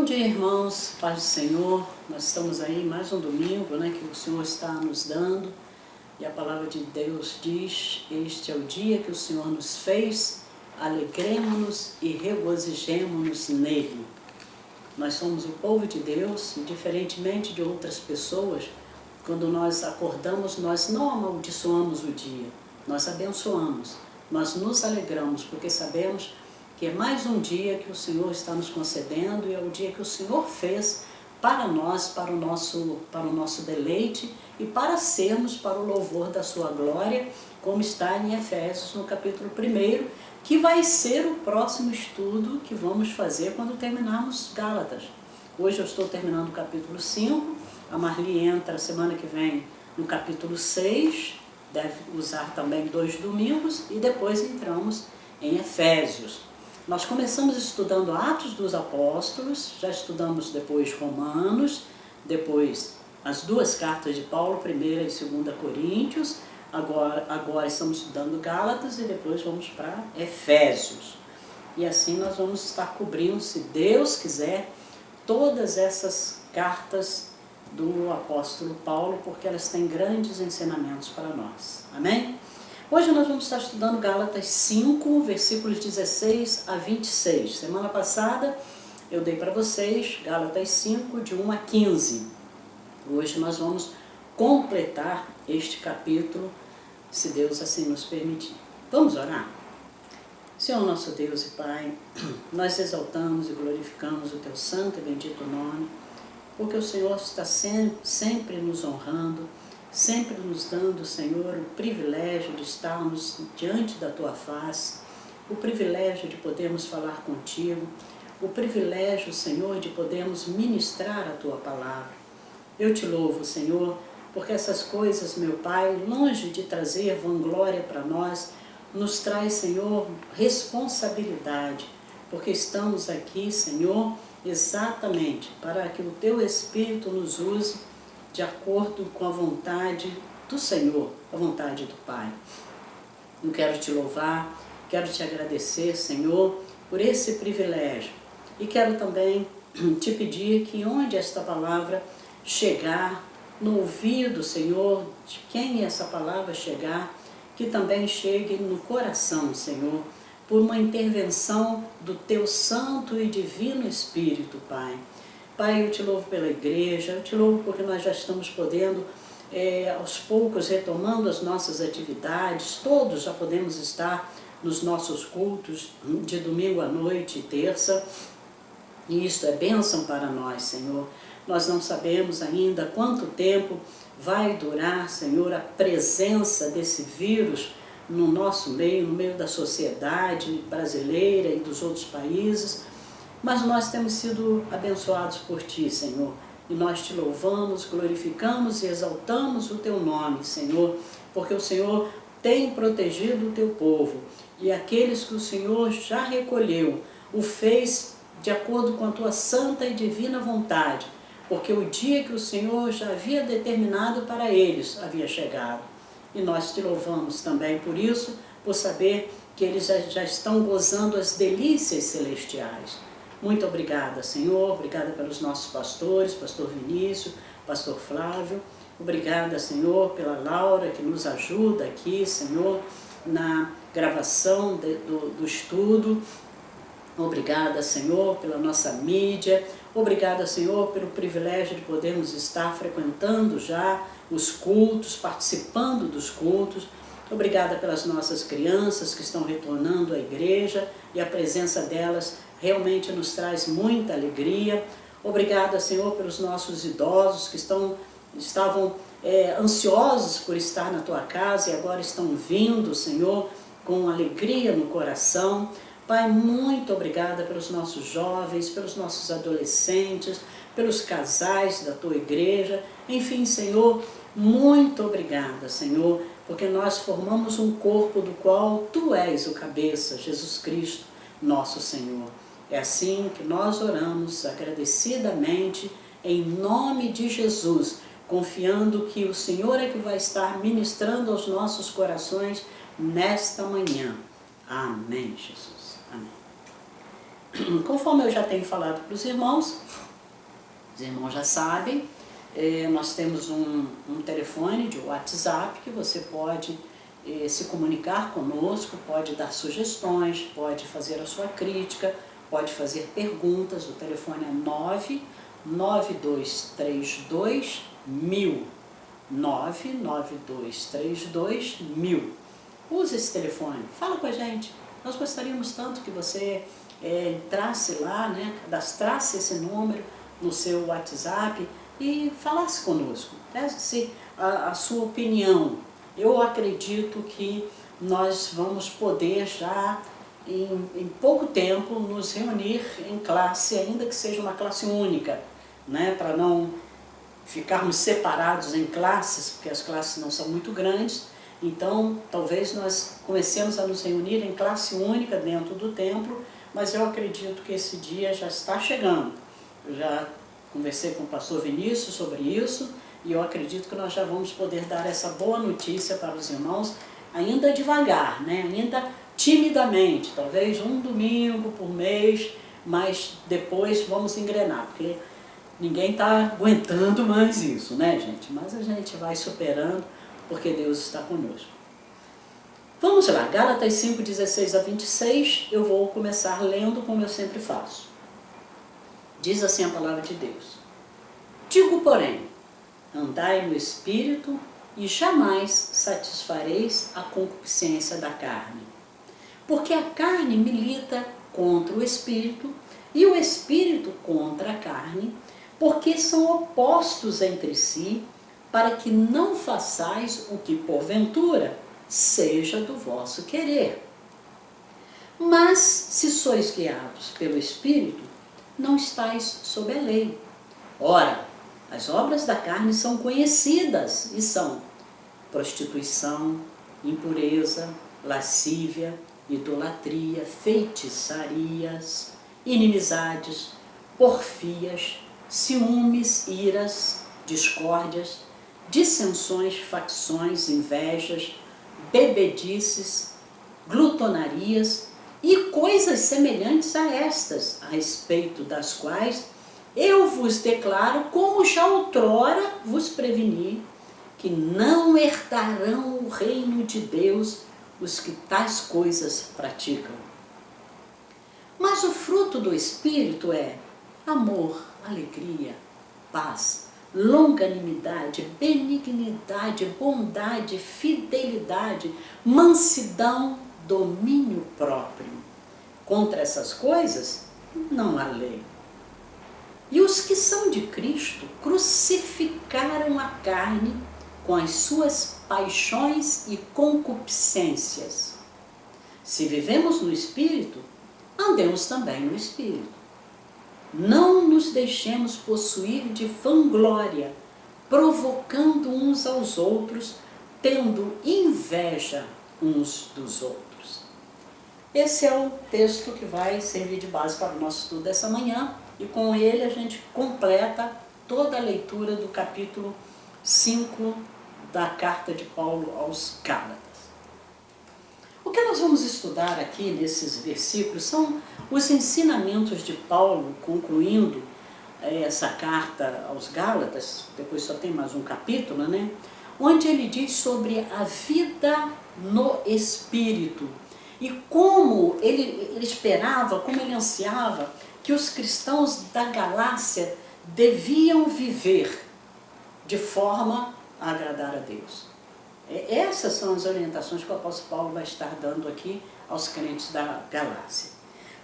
Bom dia, irmãos, paz do Senhor. Nós estamos aí mais um domingo, que o Senhor está nos dando, e a palavra de Deus diz: este é o dia que o Senhor nos fez, alegremo-nos e regozijemo-nos nele. Nós somos o povo de Deus, e diferentemente de outras pessoas, quando nós acordamos, nós não amaldiçoamos o dia, nós abençoamos, nós nos alegramos, porque sabemos que é mais um dia que o Senhor está nos concedendo, e é o dia que o Senhor fez para nós, para o nosso deleite e para sermos para o louvor da sua glória, como está em Efésios, no capítulo 1, que vai ser o próximo estudo que vamos fazer quando terminarmos Gálatas. Hoje eu estou terminando o capítulo 5, a Marli entra semana que vem no capítulo 6, deve usar também 2 domingos, e depois entramos em Efésios. Nós começamos estudando Atos dos Apóstolos, já estudamos depois Romanos, depois as 2 cartas de Paulo, 1ª e 2ª Coríntios, agora estamos estudando Gálatas e depois vamos para Efésios. E assim nós vamos estar cobrindo, se Deus quiser, todas essas cartas do apóstolo Paulo, porque elas têm grandes ensinamentos para nós. Amém? Hoje nós vamos estar estudando Gálatas 5, versículos 16 a 26. Semana passada eu dei para vocês Gálatas 5, de 1 a 15. Hoje nós vamos completar este capítulo, se Deus assim nos permitir. Vamos orar? Senhor nosso Deus e Pai, nós exaltamos e glorificamos o Teu santo e bendito nome, porque o Senhor está sempre nos honrando, sempre nos dando, Senhor, o privilégio de estarmos diante da Tua face, o privilégio de podermos falar contigo, o privilégio, Senhor, de podermos ministrar a Tua palavra. Eu te louvo, Senhor, porque essas coisas, meu Pai, longe de trazer vanglória para nós, nos traz, Senhor, responsabilidade, porque estamos aqui, Senhor, exatamente para que o Teu Espírito nos use de acordo com a vontade do Senhor, a vontade do Pai. Eu quero te louvar, quero te agradecer, Senhor, por esse privilégio. E quero também te pedir que onde esta palavra chegar, no ouvido, Senhor, de quem essa palavra chegar, que também chegue no coração, Senhor, por uma intervenção do Teu Santo e Divino Espírito, Pai. Pai, eu te louvo pela igreja, eu te louvo porque nós já estamos podendo, aos poucos, retomando as nossas atividades, todos já podemos estar nos nossos cultos de domingo à noite e terça, e isso é bênção para nós, Senhor. Nós não sabemos ainda quanto tempo vai durar, Senhor, a presença desse vírus no nosso meio, no meio da sociedade brasileira e dos outros países, mas nós temos sido abençoados por Ti, Senhor, e nós Te louvamos, glorificamos e exaltamos o Teu nome, Senhor, porque o Senhor tem protegido o Teu povo, e aqueles que o Senhor já recolheu, o fez de acordo com a Tua santa e divina vontade, porque o dia que o Senhor já havia determinado para eles havia chegado. E nós Te louvamos também por isso, por saber que eles já estão gozando as delícias celestiais. Muito obrigada, Senhor, obrigada pelos nossos pastores, pastor Vinícius, pastor Flávio, obrigada, Senhor, pela Laura que nos ajuda aqui, Senhor, na gravação do estudo. Obrigada, Senhor, pela nossa mídia, obrigada, Senhor, pelo privilégio de podermos estar frequentando já os cultos, participando dos cultos. Obrigada pelas nossas crianças que estão retornando à igreja, e a presença delas realmente nos traz muita alegria. Obrigada, Senhor, pelos nossos idosos que estavam ansiosos por estar na Tua casa e agora estão vindo, Senhor, com alegria no coração. Pai, muito obrigada pelos nossos jovens, pelos nossos adolescentes, pelos casais da Tua igreja. Enfim, Senhor, muito obrigada, Senhor, porque nós formamos um corpo do qual Tu és o cabeça, Jesus Cristo, nosso Senhor. É assim que nós oramos agradecidamente, em nome de Jesus, confiando que o Senhor é que vai estar ministrando aos nossos corações nesta manhã. Amém, Jesus. Amém. Conforme eu já tenho falado para os irmãos já sabem, nós temos um telefone de WhatsApp que você pode se comunicar conosco, pode dar sugestões, pode fazer a sua crítica, pode fazer perguntas. O telefone é 992321000. 992321000. Use esse telefone, fala com a gente. Nós gostaríamos tanto que você entrasse lá, né, cadastrasse esse número no seu WhatsApp e falasse conosco, desse a sua opinião. Eu acredito que nós vamos poder já em pouco tempo nos reunir em classe, ainda que seja uma classe única, né, para não ficarmos separados em classes, porque as classes não são muito grandes. Então talvez nós comecemos a nos reunir em classe única dentro do templo, mas eu acredito que esse dia já está chegando. Eu já conversei com o pastor Vinícius sobre isso e eu acredito que nós já vamos poder dar essa boa notícia para os irmãos, ainda devagar, né? Ainda timidamente, talvez um domingo por mês, mas depois vamos engrenar, porque ninguém está aguentando mais isso, né, gente? Mas a gente vai superando, porque Deus está conosco. Vamos lá, Gálatas 5, 16 a 26, eu vou começar lendo como eu sempre faço. Diz assim a palavra de Deus. Digo, porém, andai no Espírito e jamais satisfareis a concupiscência da carne. Porque a carne milita contra o Espírito e o Espírito contra a carne, porque são opostos entre si, para que não façais o que porventura seja do vosso querer. Mas se sois guiados pelo Espírito, não estáis sob a lei. Ora, as obras da carne são conhecidas e são prostituição, impureza, lascívia, idolatria, feitiçarias, inimizades, porfias, ciúmes, iras, discórdias, dissensões, facções, invejas, bebedices, glutonarias e coisas semelhantes a estas, a respeito das quais eu vos declaro, como já outrora vos preveni, que não herdarão o reino de Deus os que tais coisas praticam. Mas o fruto do Espírito é amor, alegria, paz, longanimidade, benignidade, bondade, fidelidade, mansidão, domínio próprio. Contra essas coisas não há lei. E os que são de Cristo crucificaram a carne com as suas paixões e concupiscências. Se vivemos no Espírito, andemos também no Espírito. Não nos deixemos possuir de vanglória, provocando uns aos outros, tendo inveja uns dos outros. Esse é o texto que vai servir de base para o nosso estudo dessa manhã, e com ele a gente completa toda a leitura do capítulo 5 da carta de Paulo aos Gálatas. O que nós vamos estudar aqui nesses versículos são os ensinamentos de Paulo, concluindo essa carta aos Gálatas, depois só tem mais um capítulo, né? Onde ele diz sobre a vida no Espírito e como ele esperava, como ele ansiava que os cristãos da Galácia deviam viver de forma a agradar a Deus. Essas são as orientações que o apóstolo Paulo vai estar dando aqui aos crentes da Galácia.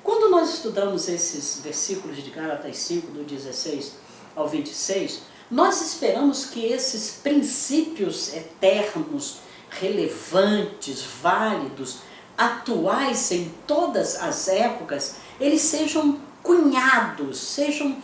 Quando nós estudamos esses versículos de Gálatas 5, do 16 ao 26, nós esperamos que esses princípios eternos, relevantes, válidos, atuais em todas as épocas, eles sejam cunhados, sejam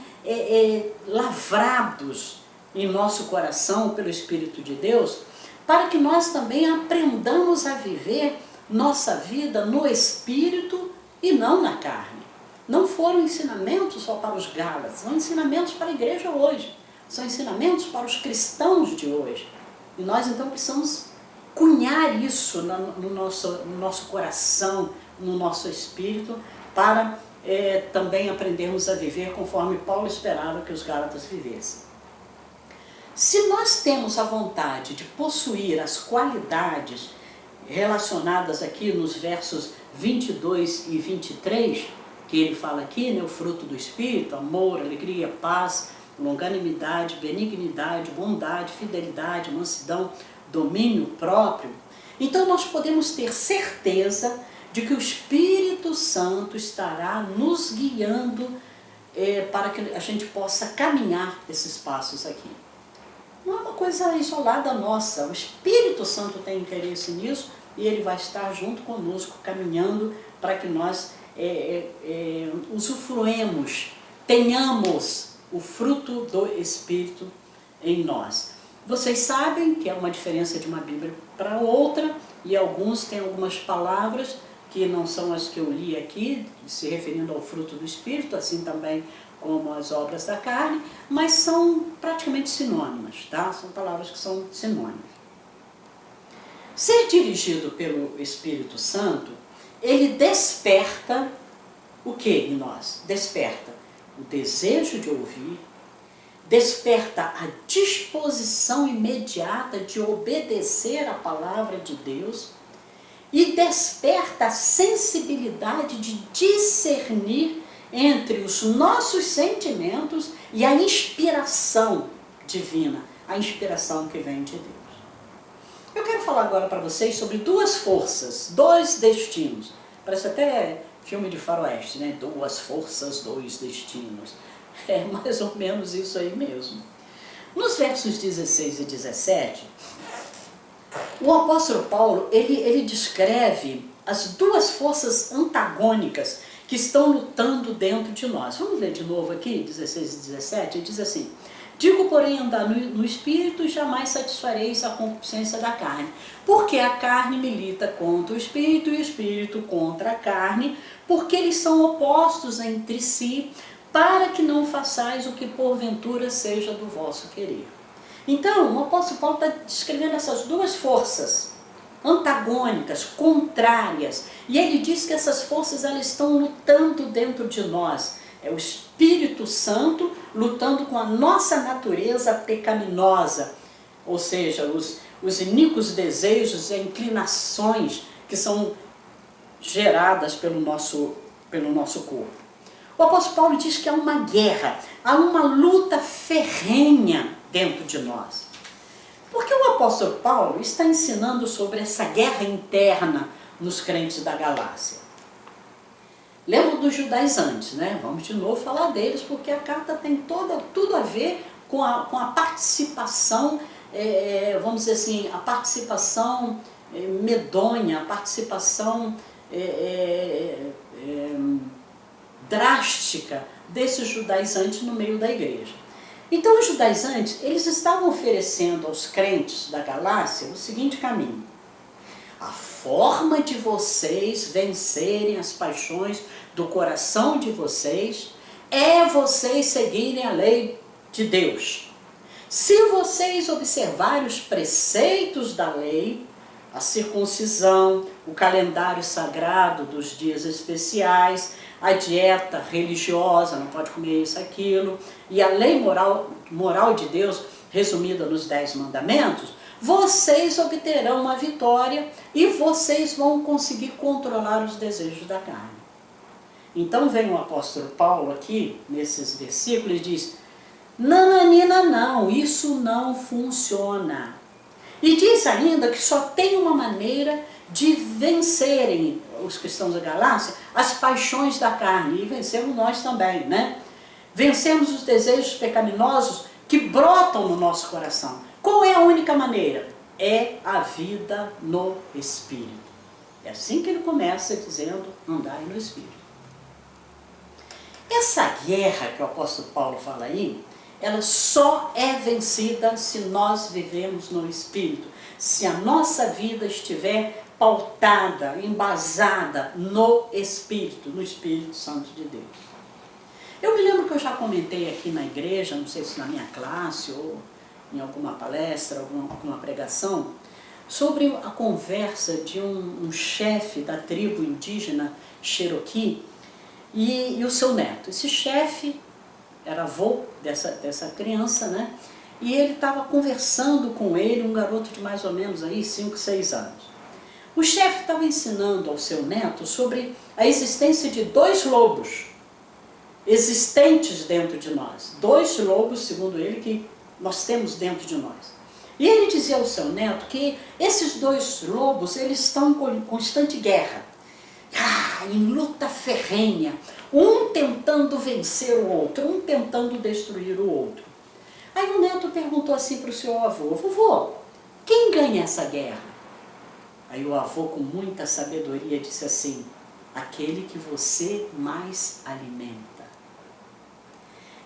lavrados em nosso coração pelo Espírito de Deus, para que nós também aprendamos a viver nossa vida no Espírito e não na carne. Não foram ensinamentos só para os Gálatas, são ensinamentos para a igreja hoje, são ensinamentos para os cristãos de hoje. E nós então precisamos cunhar isso no nosso coração, no nosso espírito, para também aprendermos a viver conforme Paulo esperava que os Gálatas vivessem. Se nós temos a vontade de possuir as qualidades relacionadas aqui nos versos 22 e 23, que ele fala aqui, né, o fruto do Espírito, amor, alegria, paz, longanimidade, benignidade, bondade, fidelidade, mansidão, domínio próprio, então nós podemos ter certeza de que o Espírito Santo estará nos guiando para que a gente possa caminhar esses passos aqui. Não é uma coisa isolada nossa, o Espírito Santo tem interesse nisso e ele vai estar junto conosco, caminhando para que nós usufruemos, tenhamos o fruto do Espírito em nós. Vocês sabem que é uma diferença de uma Bíblia para outra, e alguns têm algumas palavras que não são as que eu li aqui, se referindo ao fruto do Espírito, assim também como as obras da carne, mas são praticamente sinônimas, tá? São palavras que são sinônimas. Ser dirigido pelo Espírito Santo, ele desperta o que em nós? Desperta o desejo de ouvir, desperta a disposição imediata de obedecer à palavra de Deus e desperta a sensibilidade de discernir entre os nossos sentimentos e a inspiração divina, a inspiração que vem de Deus. Eu quero falar agora para vocês sobre duas forças, dois destinos. Parece até filme de faroeste, né? Duas forças, dois destinos. É mais ou menos isso aí mesmo. Nos versos 16 e 17, o apóstolo Paulo, ele descreve as duas forças antagônicas que estão lutando dentro de nós. Vamos ler de novo aqui, 16 e 17, ele diz assim: digo, porém, andar no Espírito e jamais satisfareis a concupiscência da carne, porque a carne milita contra o Espírito e o Espírito contra a carne, porque eles são opostos entre si, para que não façais o que porventura seja do vosso querer. Então, o apóstolo Paulo está descrevendo essas duas forças antagônicas, contrárias, e ele diz que essas forças elas estão lutando dentro de nós. É o Espírito Santo lutando com a nossa natureza pecaminosa, ou seja, os iníquos desejos e inclinações que são geradas pelo nosso corpo. O apóstolo Paulo diz que há uma guerra, há uma luta ferrenha dentro de nós. Porque o apóstolo Paulo está ensinando sobre essa guerra interna nos crentes da Galácia. Lembra dos judaizantes, né? Vamos de novo falar deles, porque a carta tem tudo a ver com a participação, vamos dizer assim, a participação medonha, a participação drástica desses judaizantes no meio da igreja. Então os judaizantes, eles estavam oferecendo aos crentes da Galácia o seguinte caminho: a forma de vocês vencerem as paixões do coração de vocês é vocês seguirem a lei de Deus. Se vocês observarem os preceitos da lei, a circuncisão, o calendário sagrado dos dias especiais, a dieta religiosa, não pode comer isso, aquilo, e a lei moral de Deus, resumida nos 10 mandamentos, vocês obterão uma vitória e vocês vão conseguir controlar os desejos da carne. Então vem o apóstolo Paulo aqui, nesses versículos, e diz: nananina não, isso não funciona. E diz ainda que só tem uma maneira de vencerem os cristãos da Galácia as paixões da carne, e vencemos nós também, né? Vencemos os desejos pecaminosos que brotam no nosso coração. Qual é a única maneira? É a vida no Espírito. É assim que ele começa dizendo: andai no Espírito. Essa guerra que o apóstolo Paulo fala aí, ela só é vencida se nós vivemos no Espírito, se a nossa vida estiver pautada, embasada no Espírito Santo de Deus. Eu me lembro que eu já comentei aqui na igreja, não sei se na minha classe ou em alguma palestra, alguma pregação, sobre a conversa de um chefe da tribo indígena Cherokee, e o seu neto. Esse chefe era avô dessa criança, né? E ele estava conversando com ele, um garoto de mais ou menos aí 5, 6 anos. O chefe estava ensinando ao seu neto sobre a existência de 2 lobos existentes dentro de nós. 2 lobos, segundo ele, que nós temos dentro de nós. E ele dizia ao seu neto que esses 2 lobos, eles estão em constante guerra. Em luta ferrenha, um tentando vencer o outro, um tentando destruir o outro. Aí o neto perguntou assim para o seu avô: vovô, quem ganha essa guerra? Aí o avô, com muita sabedoria, disse assim: aquele que você mais alimenta.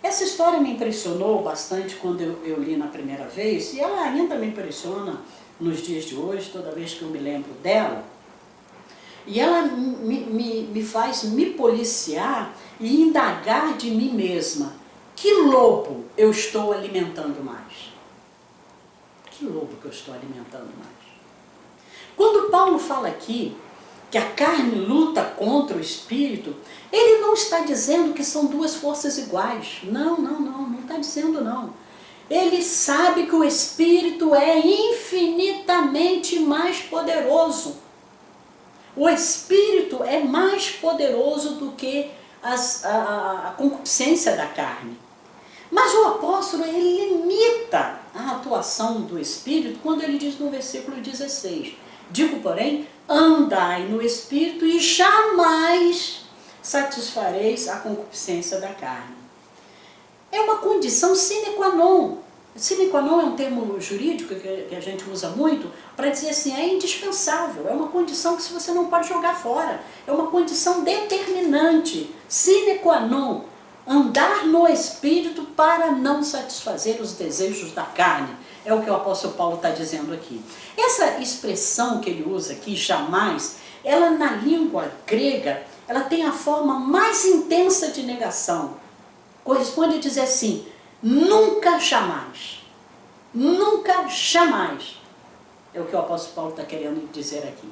Essa história me impressionou bastante quando eu li na primeira vez, e ela ainda me impressiona nos dias de hoje, toda vez que eu me lembro dela. E ela me faz me policiar e indagar de mim mesma: que lobo eu estou alimentando mais? Que lobo que eu estou alimentando mais? Quando Paulo fala aqui que a carne luta contra o espírito, ele não está dizendo que são 2 forças iguais. Não está dizendo não. Ele sabe que o espírito é infinitamente mais poderoso. O espírito é mais poderoso do que a concupiscência da carne. Mas o apóstolo, ele limita a atuação do espírito quando ele diz no versículo 16: digo, porém, andai no espírito e jamais satisfareis a concupiscência da carne. É uma condição sine qua non. Sine qua non é um termo jurídico que a gente usa muito para dizer assim, é indispensável, é uma condição que você não pode jogar fora, é uma condição determinante, sine qua non, andar no espírito para não satisfazer os desejos da carne, é o que o apóstolo Paulo está dizendo aqui. Essa expressão que ele usa aqui, jamais, ela na língua grega, ela tem a forma mais intensa de negação, corresponde a dizer assim: nunca jamais, nunca jamais. É o que o apóstolo Paulo está querendo dizer aqui.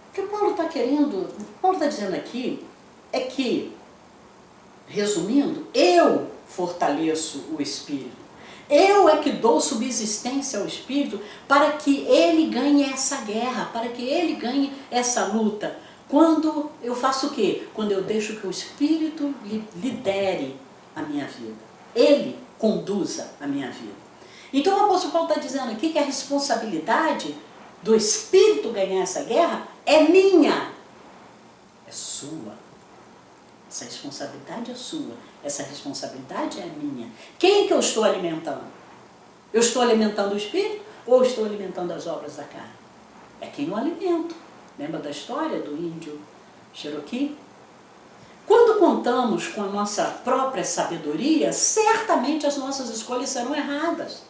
O que o Paulo está dizendo aqui é que, resumindo, eu fortaleço o espírito. Eu é que dou subsistência ao espírito para que ele ganhe essa guerra, para que ele ganhe essa luta. Quando eu faço o quê? Quando eu deixo que o espírito lidere a minha vida. Ele conduza a minha vida. Então o apóstolo Paulo está dizendo aqui que a responsabilidade do espírito ganhar essa guerra é minha, é sua. Essa responsabilidade é sua, essa responsabilidade é minha. Quem que eu estou alimentando? Eu estou alimentando o espírito ou estou alimentando as obras da carne? É quem eu alimento. Lembra da história do índio Cherokee? Quando contamos com a nossa própria sabedoria, certamente as nossas escolhas serão erradas.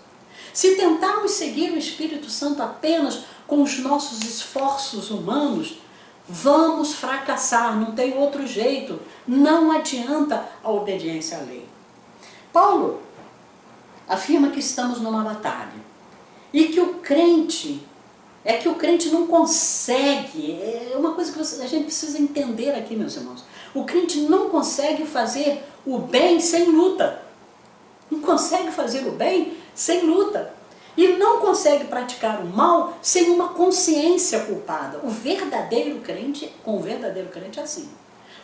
Se tentarmos seguir o Espírito Santo apenas com os nossos esforços humanos, vamos fracassar, não tem outro jeito, não adianta a obediência à lei. Paulo afirma que estamos numa batalha e que o crente não consegue, é uma coisa que a gente precisa entender aqui, meus irmãos, o crente não consegue fazer o bem sem luta, não consegue fazer o bem sem luta. E não consegue praticar o mal sem uma consciência culpada. Com o verdadeiro crente é assim.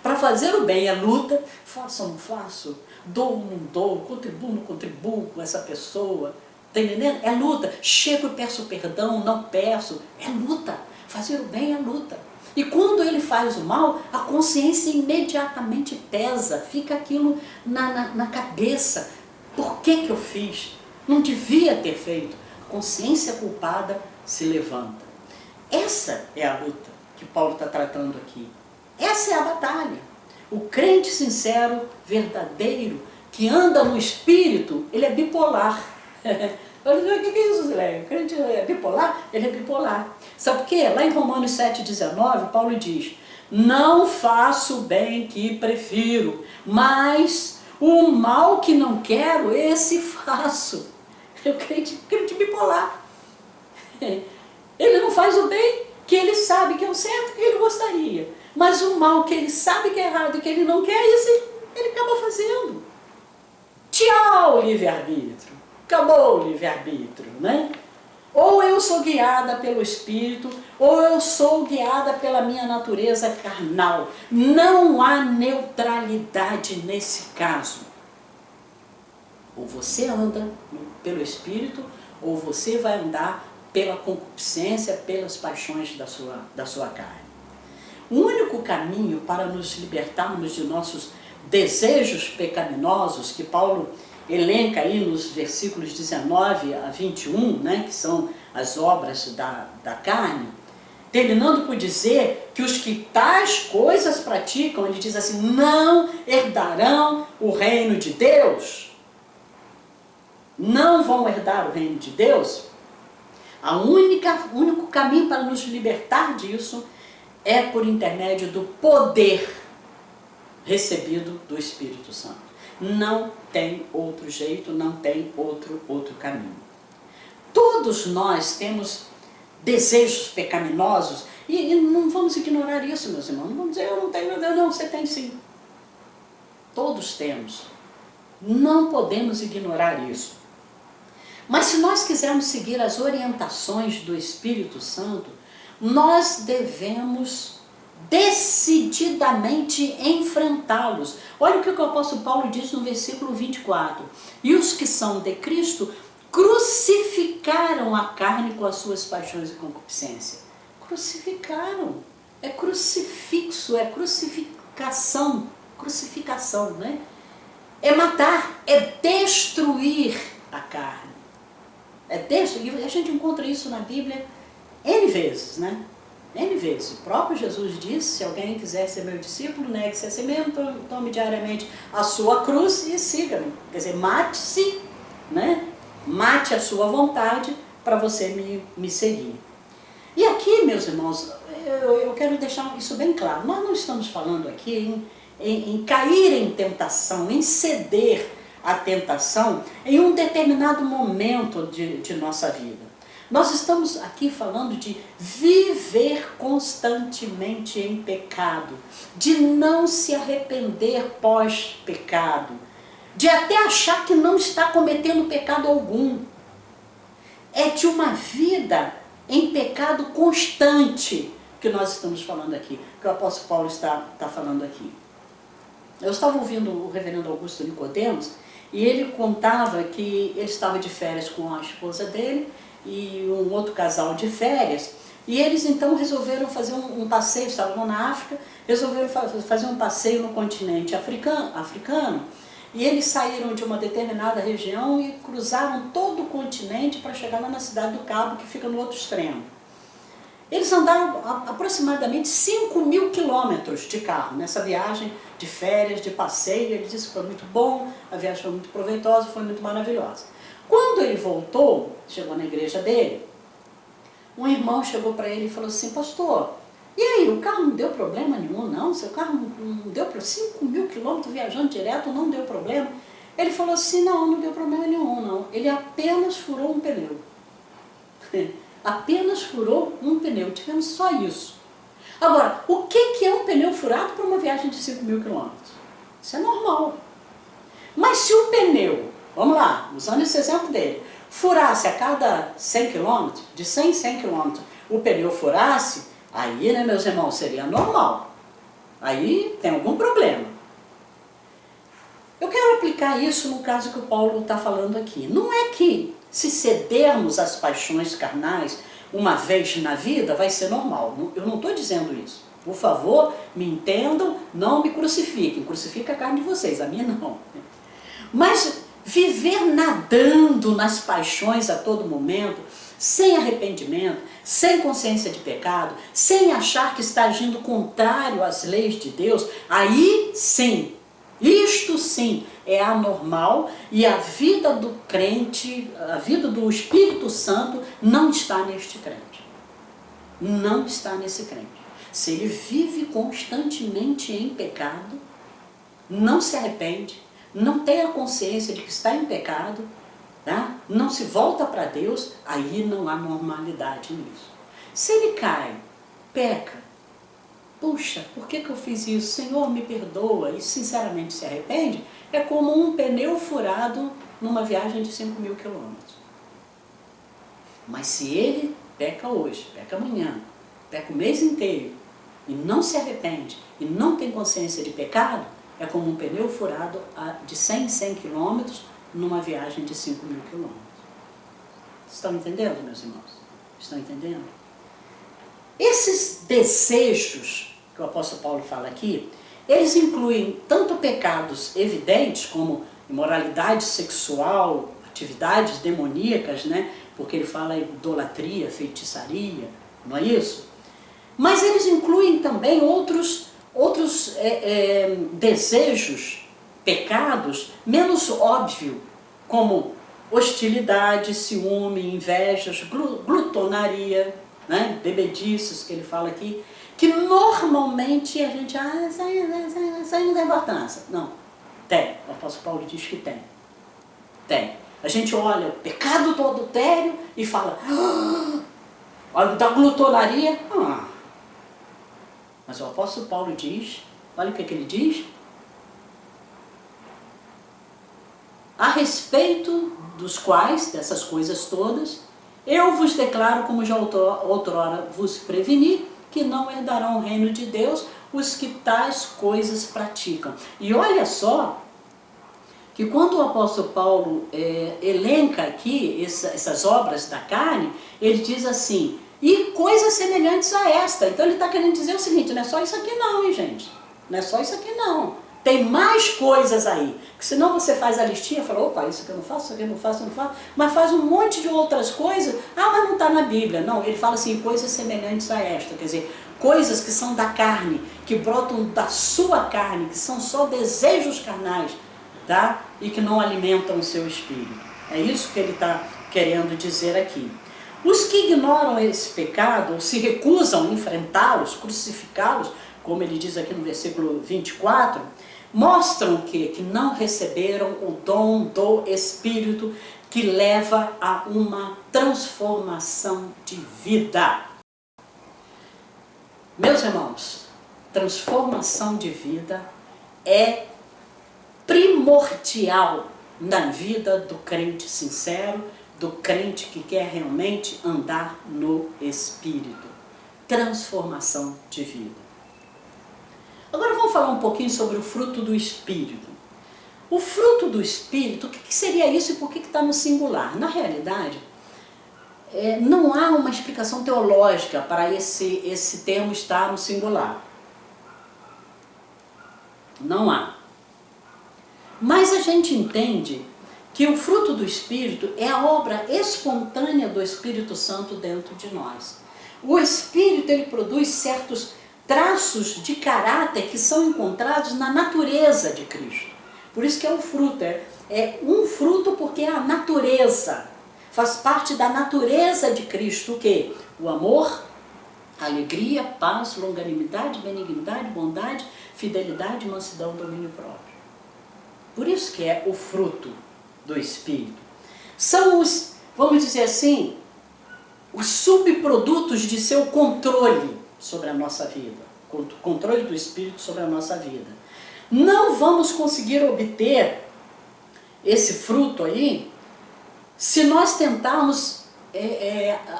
Para fazer o bem é luta, faço ou não faço, dou ou não dou, contribuo ou não contribuo com essa pessoa. Está entendendo? É luta. Chego e peço perdão, não peço. É luta. Fazer o bem é luta. E quando ele faz o mal, a consciência imediatamente pesa, fica aquilo na cabeça. Por que eu fiz? Não devia ter feito. A consciência culpada se levanta. Essa é a luta que Paulo está tratando aqui. Essa é a batalha. O crente sincero, verdadeiro, que anda no espírito, ele é bipolar. Olha, o que é isso, Zé? O crente é bipolar? Ele é bipolar. Sabe por quê? Lá em Romanos 7,19, Paulo diz: não faço o bem que prefiro, mas o mal que não quero, esse faço. O crente bipolar. Ele não faz o bem, que ele sabe que é o certo, que ele gostaria. Mas o mal que ele sabe que é errado e que ele não quer, isso ele acaba fazendo. Tchau, livre-arbítrio. Acabou o livre-arbítrio, né? Ou eu sou guiada pelo Espírito, ou eu sou guiada pela minha natureza carnal. Não há neutralidade nesse caso. Ou você anda pelo Espírito, ou você vai andar pela concupiscência, pelas paixões da sua carne. O único caminho para nos libertarmos de nossos desejos pecaminosos, que Paulo elenca aí nos versículos 19 a 21, né, que são as obras da carne, terminando por dizer que os que tais coisas praticam, ele diz assim, não herdarão o reino de Deus. Não vão herdar o reino de Deus. O único caminho para nos libertar disso é por intermédio do poder recebido do Espírito Santo. Não tem outro jeito, não tem outro caminho. Todos nós temos desejos pecaminosos e não vamos ignorar isso, meus irmãos. Não vamos dizer, eu não tenho, não, você tem sim. Todos temos. Não podemos ignorar isso. Mas se nós quisermos seguir as orientações do Espírito Santo, nós devemos decididamente enfrentá-los. Olha o que o apóstolo Paulo diz no versículo 24. E os que são de Cristo crucificaram a carne com as suas paixões e concupiscência. Crucificaram. É crucifixo, é crucificação, né? É matar, é destruir a carne. É destruir. A gente encontra isso na Bíblia N vezes, né? N vezes. O próprio Jesus disse, se alguém quiser ser meu discípulo, negue-se a si mesmo, tome diariamente a sua cruz e siga-me. Quer dizer, mate-se, né? Mate a sua vontade para você me seguir. E aqui, meus irmãos, eu quero deixar isso bem claro. Nós não estamos falando aqui em cair em tentação, em ceder à tentação em um determinado momento de nossa vida. Nós estamos aqui falando de viver constantemente em pecado, de não se arrepender pós-pecado, de até achar que não está cometendo pecado algum. É de uma vida em pecado constante que nós estamos falando aqui, que o apóstolo Paulo está falando aqui. Eu estava ouvindo o reverendo Augusto Nicodemos e ele contava que ele estava de férias com a esposa dele e um outro casal de férias, e eles então resolveram fazer um passeio, estavam na África, resolveram fazer um passeio no continente africano, e eles saíram de uma determinada região e cruzaram todo o continente para chegar lá na cidade do Cabo, que fica no outro extremo. Eles andaram aproximadamente 5.000 quilômetros de carro nessa viagem de férias, de passeio. Ele disse que foi muito bom, a viagem foi muito proveitosa, foi muito maravilhosa. Quando ele voltou, chegou na igreja dele, um irmão chegou para ele e falou assim, pastor, e aí, o carro não deu problema nenhum, não? Seu carro não deu para 5.000 quilômetros viajando direto, não deu problema? Ele falou assim, não deu problema nenhum, não. Ele apenas furou um pneu. Apenas furou um pneu, tivemos só isso. Agora, o que é um pneu furado para uma viagem de 5.000 quilômetros? Isso é normal. Mas se o pneu, vamos lá, usando esse exemplo dele, furasse a cada 100 quilômetros, de 100 em 100 quilômetros, o pneu furasse, aí, né, meus irmãos, seria normal. Aí tem algum problema. Eu quero aplicar isso no caso que o Paulo está falando aqui. Não é que se cedermos às paixões carnais uma vez na vida vai ser normal. Eu não estou dizendo isso. Por favor, me entendam, não me crucifiquem. Crucifica a carne de vocês, a minha não. Mas viver nadando nas paixões a todo momento, sem arrependimento, sem consciência de pecado, sem achar que está agindo contrário às leis de Deus, aí sim, isto sim é anormal e a vida do crente, a vida do Espírito Santo não está neste crente. Não está nesse crente. Se ele vive constantemente em pecado, não se arrepende, não tem a consciência de que está em pecado, tá? Não se volta para Deus, aí não há normalidade nisso. Se ele cai peca. Puxa, por que eu fiz isso? Senhor, me perdoa. E sinceramente se arrepende, é como um pneu furado numa viagem de 5.000 quilômetros. Mas se ele peca hoje, peca amanhã, peca o mês inteiro, e não se arrepende, e não tem consciência de pecado, é como um pneu furado de 100 em 100 quilômetros numa viagem de 5.000 quilômetros. Estão entendendo, meus irmãos? Estão entendendo? Esses desejos que o apóstolo Paulo fala aqui, eles incluem tanto pecados evidentes como imoralidade sexual, atividades demoníacas, né? Porque ele fala idolatria, feitiçaria, não é isso? Mas eles incluem também outros desejos, pecados menos óbvios, como hostilidade, ciúme, invejas, glutonaria, né? Bebedices, que ele fala aqui, que normalmente a gente, isso aí não tem importância. Não, tem. O apóstolo Paulo diz que tem. Tem. A gente olha o pecado do adultério e fala, olha, da glutonaria, Mas o apóstolo Paulo diz, olha o que ele diz, a respeito dos quais, dessas coisas todas, eu vos declaro, como já outrora vos preveni, que não herdarão o reino de Deus os que tais coisas praticam. E olha só, que quando o apóstolo Paulo elenca aqui essas obras da carne, ele diz assim, e coisas semelhantes a esta. Então ele está querendo dizer o seguinte, não é só isso aqui não, hein, gente? Não é só isso aqui não. Tem mais coisas aí. Que senão você faz a listinha e fala, opa, isso aqui eu não faço, isso aqui eu não faço, eu não faço. Mas faz um monte de outras coisas. Mas não está na Bíblia. Não, ele fala assim, coisas semelhantes a esta. Quer dizer, coisas que são da carne, que brotam da sua carne, que são só desejos carnais, tá? E que não alimentam o seu espírito. É isso que ele está querendo dizer aqui. Os que ignoram esse pecado, ou se recusam a enfrentá-los, crucificá-los, como ele diz aqui no versículo 24, mostram que não receberam o dom do Espírito que leva a uma transformação de vida. Meus irmãos, transformação de vida é primordial na vida do crente sincero, do crente que quer realmente andar no Espírito. Transformação de vida. Agora vamos falar um pouquinho sobre o fruto do Espírito. O fruto do Espírito, o que seria isso e por que está no singular? Na realidade, não há uma explicação teológica para esse termo estar no singular. Não há. Mas a gente entende que o fruto do Espírito é a obra espontânea do Espírito Santo dentro de nós. O Espírito, ele produz certos traços de caráter que são encontrados na natureza de Cristo. Por isso que é um fruto, é um fruto porque é a natureza, faz parte da natureza de Cristo, o quê? O amor, alegria, paz, longanimidade, benignidade, bondade, fidelidade, mansidão, domínio próprio. Por isso que é o fruto do Espírito. São os, vamos dizer assim, os subprodutos de seu controle sobre a nossa vida, controle do Espírito sobre a nossa vida. Não vamos conseguir obter esse fruto aí se nós tentarmos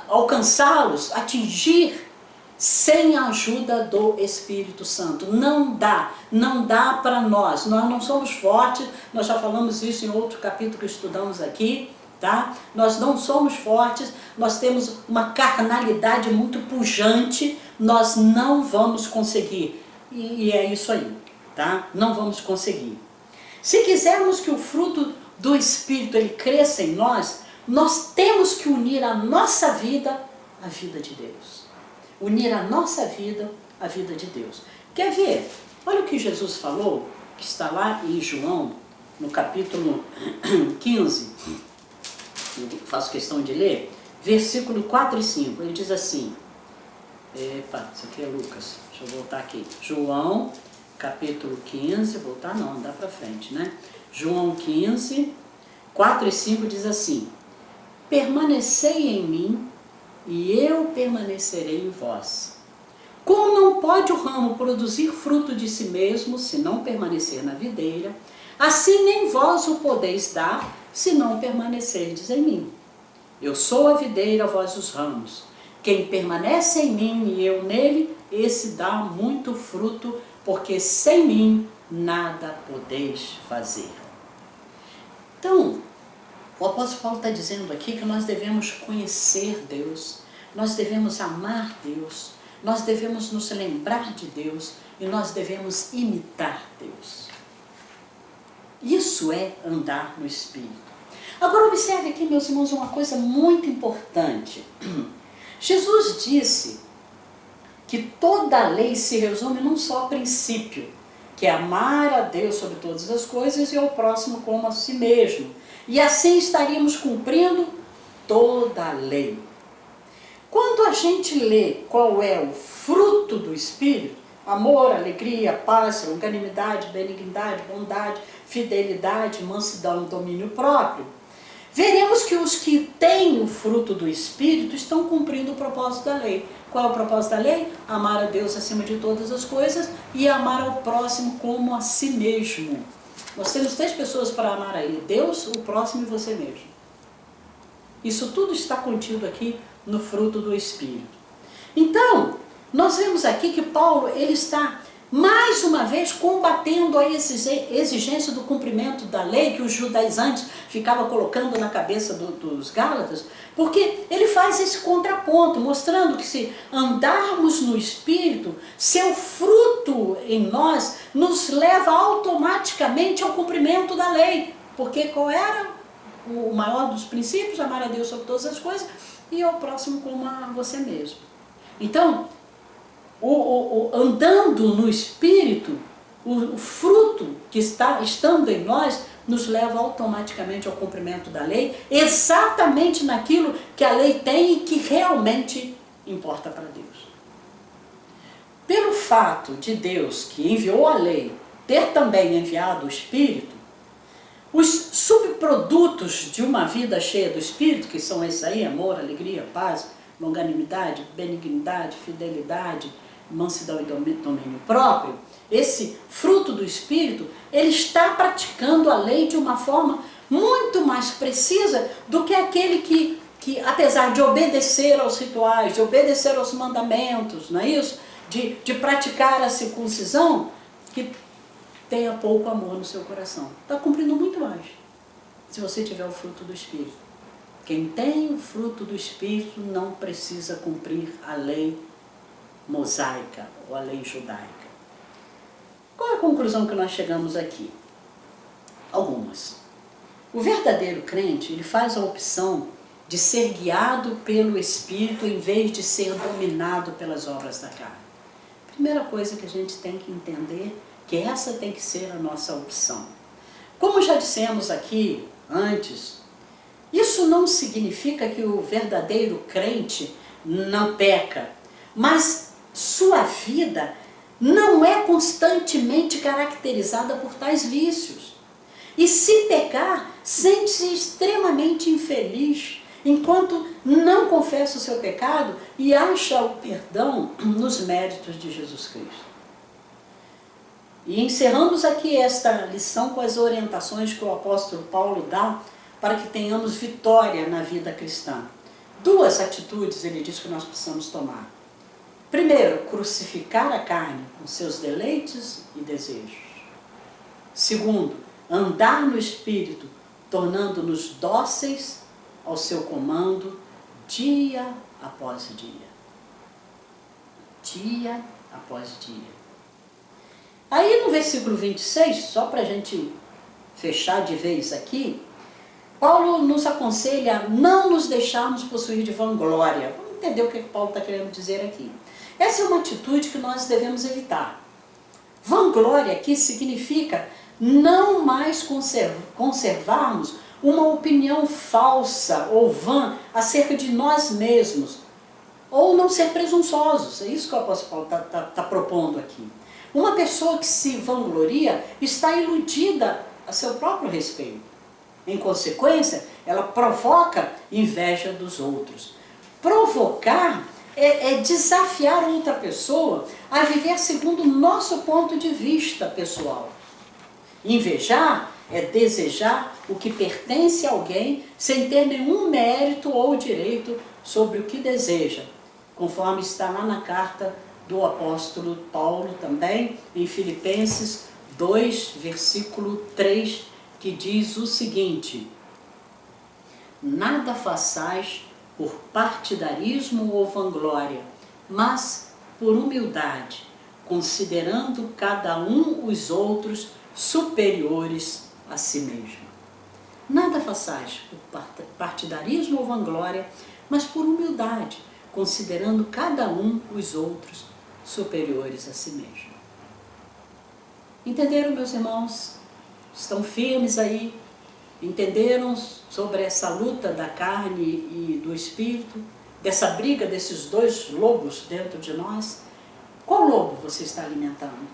alcançá-los, atingir sem a ajuda do Espírito Santo. Não dá para nós não somos fortes, nós já falamos isso em outro capítulo que estudamos aqui, tá? Nós não somos fortes, nós temos uma carnalidade muito pujante, nós não vamos conseguir, e é isso aí, tá? Não vamos conseguir. Se quisermos que o fruto do Espírito ele cresça em nós, nós temos que unir a nossa vida à vida de Deus. Unir a nossa vida à vida de Deus. Quer ver? Olha o que Jesus falou, que está lá em João, no capítulo 15, eu faço questão de ler, versículo 4 e 5, ele diz assim, isso aqui é Lucas, deixa eu voltar aqui, João, capítulo 15, voltar não, andar para frente, né? João 15, 4 e 5 diz assim, permanecei em mim, e eu permanecerei em vós. Como não pode o ramo produzir fruto de si mesmo, se não permanecer na videira, assim nem vós o podeis dar, se não permanecerdes em mim. Eu sou a videira, vós os ramos. Quem permanece em mim e eu nele, esse dá muito fruto, porque sem mim nada podeis fazer. Então, o apóstolo Paulo está dizendo aqui que nós devemos conhecer Deus, nós devemos amar Deus, nós devemos nos lembrar de Deus e nós devemos imitar Deus. Isso é andar no Espírito. Agora observe aqui, meus irmãos, uma coisa muito importante. Jesus disse que toda a lei se resume num só princípio, que é amar a Deus sobre todas as coisas e ao próximo como a si mesmo. E assim estaríamos cumprindo toda a lei. Quando a gente lê qual é o fruto do Espírito, amor, alegria, paz, longanimidade, benignidade, bondade, fidelidade, mansidão e domínio próprio, veremos que os que têm o fruto do Espírito estão cumprindo o propósito da lei. Qual é o propósito da lei? Amar a Deus acima de todas as coisas e amar ao próximo como a si mesmo. Nós temos 3 pessoas para amar aí: Deus, o próximo e você mesmo. Isso tudo está contido aqui no fruto do Espírito. Então, nós vemos aqui que Paulo ele está mais uma vez combatendo a exigência do cumprimento da lei que os judaizantes ficavam colocando na cabeça dos Gálatas, porque ele faz esse contraponto, mostrando que se andarmos no Espírito, seu fruto em nós nos leva automaticamente ao cumprimento da lei. Porque qual era o maior dos princípios? Amar a Deus sobre todas as coisas e ao próximo como a você mesmo. Então, andando no Espírito, o fruto que está estando em nós nos leva automaticamente ao cumprimento da lei, exatamente naquilo que a lei tem e que realmente importa para Deus. Pelo fato de Deus, que enviou a lei, ter também enviado o Espírito, os subprodutos de uma vida cheia do Espírito, que são esses aí: amor, alegria, paz, longanimidade, benignidade, fidelidade, mansidão e domínio próprio, esse fruto do Espírito, ele está praticando a lei de uma forma muito mais precisa do que aquele que apesar de obedecer aos rituais, de obedecer aos mandamentos, não é isso? De praticar a circuncisão, que tenha pouco amor no seu coração. Está cumprindo muito mais, se você tiver o fruto do Espírito. Quem tem o fruto do Espírito não precisa cumprir a lei mosaica ou a lei judaica. Qual é a conclusão que nós chegamos aqui? Algumas. O verdadeiro crente, ele faz a opção de ser guiado pelo Espírito em vez de ser dominado pelas obras da carne. Primeira coisa que a gente tem que entender, que essa tem que ser a nossa opção. Como já dissemos aqui antes, isso não significa que o verdadeiro crente não peca, mas sua vida não é constantemente caracterizada por tais vícios. E se pecar, sente-se extremamente infeliz, enquanto não confessa o seu pecado e acha o perdão nos méritos de Jesus Cristo. E encerramos aqui esta lição com as orientações que o apóstolo Paulo dá para que tenhamos vitória na vida cristã. 2 atitudes ele diz que nós precisamos tomar. Primeiro, crucificar a carne com seus deleites e desejos. Segundo, andar no Espírito, tornando-nos dóceis ao seu comando, dia após dia. Dia após dia. Aí no versículo 26, só para a gente fechar de vez aqui, Paulo nos aconselha a não nos deixarmos possuir de vanglória. Vamos entender o que Paulo está querendo dizer aqui. Essa é uma atitude que nós devemos evitar. Vanglória aqui significa não mais conservarmos uma opinião falsa ou vã acerca de nós mesmos, ou não ser presunçosos. É isso que o apóstolo Paulo está propondo aqui. Uma pessoa que se vangloria está iludida a seu próprio respeito. Em consequência, ela provoca inveja dos outros. Provocar é desafiar outra pessoa a viver segundo o nosso ponto de vista pessoal. Invejar é desejar o que pertence a alguém sem ter nenhum mérito ou direito sobre o que deseja, conforme está lá na carta do apóstolo Paulo também, em Filipenses 2, versículo 3, que diz o seguinte: nada façais por partidarismo ou vanglória, mas por humildade, considerando cada um os outros superiores a si mesmo. Nada façais por partidarismo ou vanglória, mas por humildade, considerando cada um os outros superiores a si mesmo. Entenderam, meus irmãos? Estão firmes aí? Entenderam sobre essa luta da carne e do espírito? Dessa briga desses dois lobos dentro de nós? Qual lobo você está alimentando?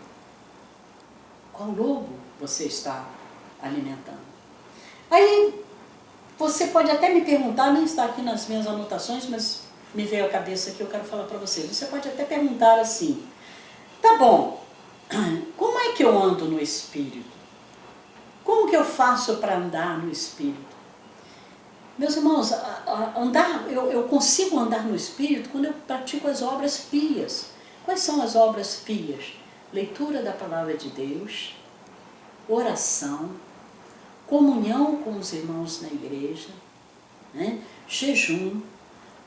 Qual lobo você está alimentando? Aí você pode até me perguntar, nem está aqui nas minhas anotações, mas me veio à cabeça que eu quero falar para vocês. Você pode até perguntar assim: tá bom, como é que eu ando no Espírito? Como que eu faço para andar no Espírito? Meus irmãos, eu consigo andar no Espírito quando eu pratico as obras pias. Quais são as obras pias? Leitura da Palavra de Deus, oração, comunhão com os irmãos na igreja, né? Jejum,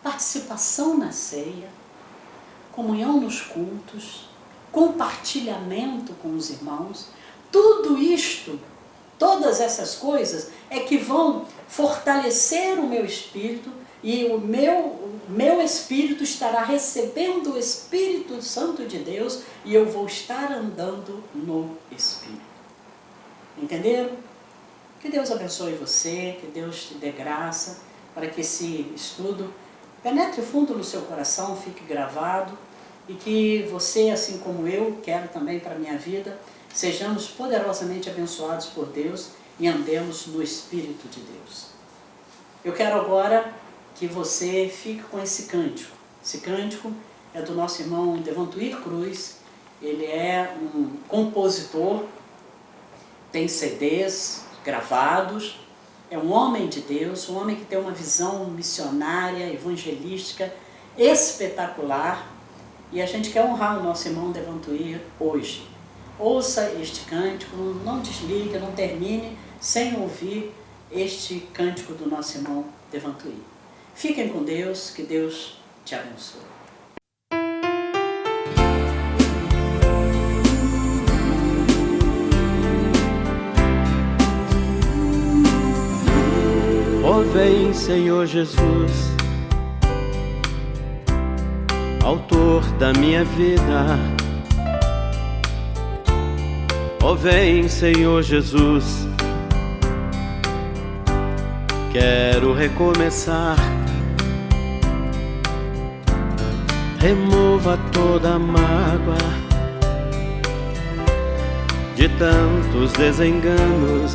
participação na ceia, comunhão nos cultos, compartilhamento com os irmãos. Tudo isto, todas essas coisas é que vão fortalecer o meu espírito, e o meu espírito estará recebendo o Espírito Santo de Deus, e eu vou estar andando no Espírito. Entenderam? Que Deus abençoe você, que Deus te dê graça para que esse estudo penetre fundo no seu coração, fique gravado, e que você, assim como eu, quero também para a minha vida, sejamos poderosamente abençoados por Deus e andemos no Espírito de Deus. Eu quero agora que você fique com esse cântico. Esse cântico é do nosso irmão Devantuir Cruz. Ele é um compositor, tem CDs gravados, é um homem de Deus, um homem que tem uma visão missionária, evangelística espetacular, e a gente quer honrar o nosso irmão Devantuir hoje. Ouça este cântico, não desligue, não termine sem ouvir este cântico do nosso irmão Devantuir. Fiquem com Deus, que Deus te abençoe. Ó vem, Senhor Jesus, Autor da minha vida. Ó vem, Senhor Jesus, quero recomeçar. Remova toda a mágoa de tantos desenganos,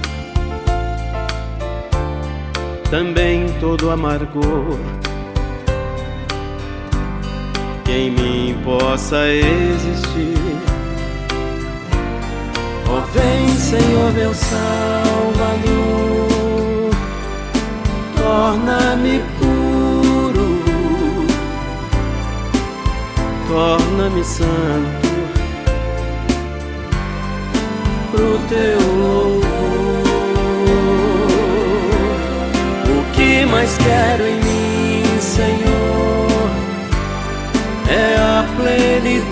também todo o amargor que em mim possa existir. Ó vem, Senhor meu Salvador, torna-me puro, torna-me santo pro teu louvor. O que mais quero em mim, Senhor, é a plenitude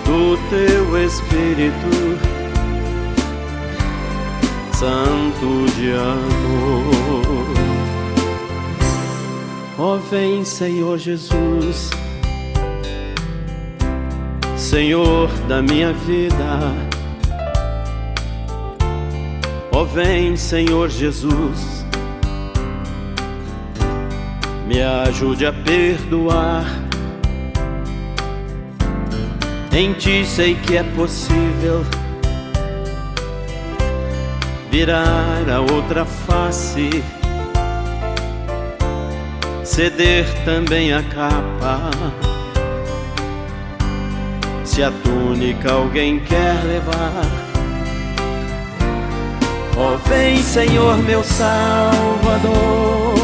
do teu Espírito Santo de amor. Ó vem, Senhor Jesus, Senhor da minha vida. Ó vem, Senhor Jesus, me ajude a perdoar. Em ti sei que é possível virar a outra face ceder também a capa. Se a túnica alguém quer levar, ó, vem, Senhor, meu Salvador,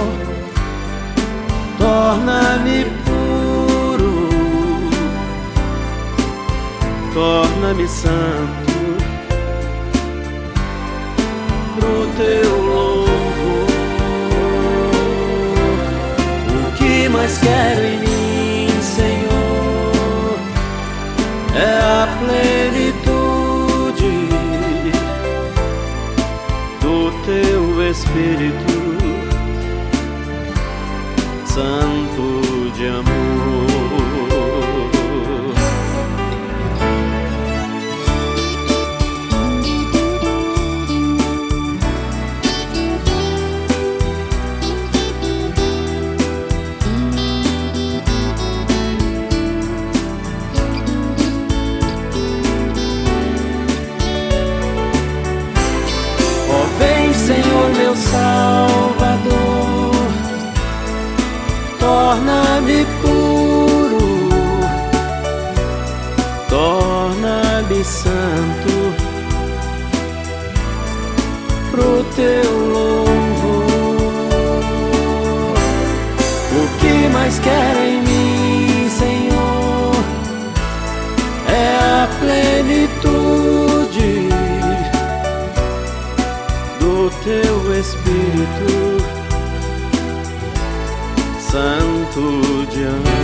torna-me puro, torna-me santo pro teu louvor. O que mais quero em mim, Senhor, é a plenitude do teu Espírito Santo de amor. Senhor, meu Salvador, torna-me puro, torna-me santo pro teu louvor. O que mais quero em mim, Senhor, é a plenitude do teu Espírito Santo de amor.